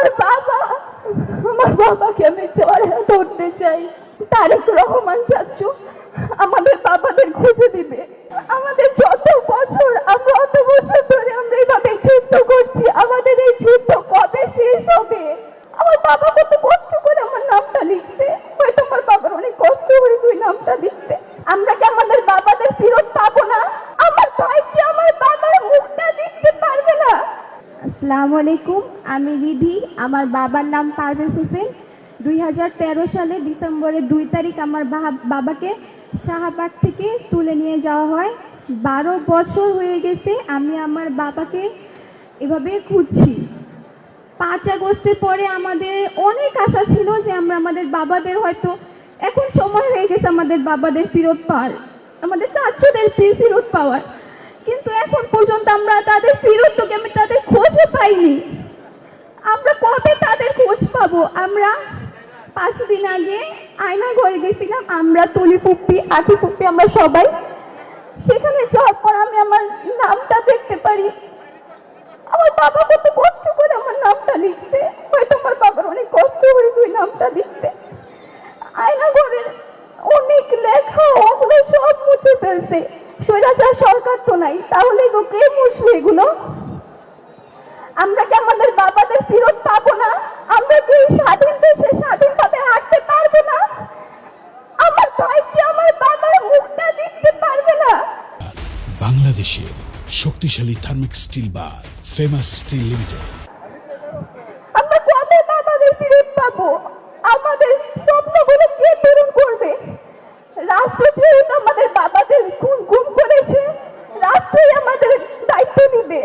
আমার বাবা, আমার বাবাকে আমি জড়ে ধরতে চাই। তারেক রহমান চাচ্ছু আমাদের বাবাদের খুঁজে দিবে। আমাদের যত বছর, আমরা অত বছর ধরে আমরা এইভাবে যুদ্ধ করছি, আমাদের এই যুদ্ধ কবে শেষ হবে? আমার বাবা কত কষ্ট করে আমার নামটা লিখছে, হয়তো আমার বাবার অনেক কষ্ট হয়েছে ওই নামটা লিখতে। আমরা কি আমাদের বাবাদের ফেরত পাবো না? আমার ভাই কি আমার বাবার মুখটা দেখতে পারবে না? আসসালামু আলাইকুম, আমি রিধি। আমার বাবার নাম পারভেজ হোসেন। 2013 সালে ডিসেম্বরের 2 তারিখ আমার বাবাকে শাহবাগ থেকে তুলে নিয়ে যাওয়া হয়। 12 বছর হয়ে গেছে আমি আমার বাবাকে এভাবে খুঁজছি। 5 আগস্টের পরে আমাদের অনেক আশা ছিল যে আমরা আমাদের বাবাদের হয়তো এখন সময় হয়ে গেছে আমাদের বাবাদের ফেরত পাওয়ার, আমাদের চাচুদের ফেরত পাওয়ার, কিন্তু এখন পর্যন্ত আমরা তাদের ফেরতকে আমি তাদের খোঁজে পাইনি। আমরা কবে তাদের খোঁজ পাবো? আমরা 5 দিন আগে আয়না ঘরে গেছিলাম, আমরা তুলি ফুপি, আঁকি ফুপি, আমরা সবাই। সেখানে যাওয়ার পর আমি আমার নামটা দেখতে পারি। আমার বাবা কত কষ্ট করে আমার নামটা লিখছে, হয়তো আমার বাবার অনেক কষ্ট হয়েছে ওই নামটা লিখতে। আয়না ঘরের অনেক লেখা ওগুলো সব মুছে ফেলছে। স্বৈরাচার সরকার তো নাই, তাহলে কে মুছবে এগুলো? আমরা কি আমাদের বাবাদের ফেরত পাবো না? আমরা কি স্বাধীন দেশে স্বাধীনভাবে হাঁটতে পারবো না? আমার ভাই কি আমার বাবার মুখটা দেখতে পারবে না? বাংলাদেশের শক্তিশালী থার্মিক স্টিল বার ফেমাস স্টিল লিমিটেড। আমরা কবে বাবাদের ফেরত পাবো? আমাদের স্বপ্নগুলো কে পূরণ করবে? রাষ্ট্র যেহেতু আমাদের বাবাদের গুম করেছে, রাষ্ট্রই আমাদের দায়িত্ব নিবে।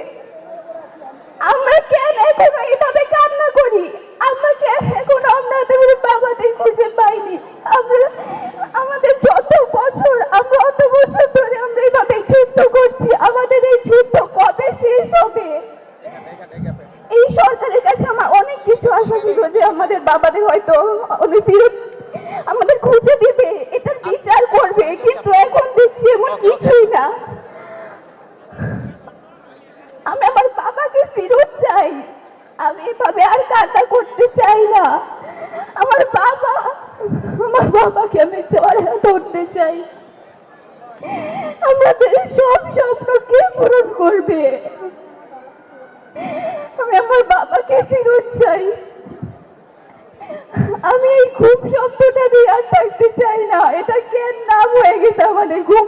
আমরা কেন এখনো এইভাবে কান্না করি? আমরা কেন এখনো আমাদের বাবাদের খুঁজে পাইনি? আমরা আমাদের যত বছর, আমরা অত বছর ধরে আমরা এইভাবে যুদ্ধ করছি, আমাদের এই যুদ্ধ কবে শেষ হবে? এই সরকারের কাছে আমার অনেক কিছু আশা ছিল যে আমাদের বাবাদের হয়তো উনি ফেরত আমাদের খুঁজে দিবে, এটা বিচার করবে, কিন্তু এখন দেখছি এমন কিছুই না। আমি আমার বাবাকে ফেরত চাই। আমি এভাবে আর কান্না করতে চাই না। আমার বাবাকে আমি জড়ে ধরতে চাই। আমাদের সব স্বপ্ন কে পূরণ করবে? আমি আমার বাবাকে ফেরত চাই। আমি এই ঘুম শব্দটা দিয়ে আর থাকতে চাই না। এটা কেন নাম হয়ে গেছে আমাদের ঘুম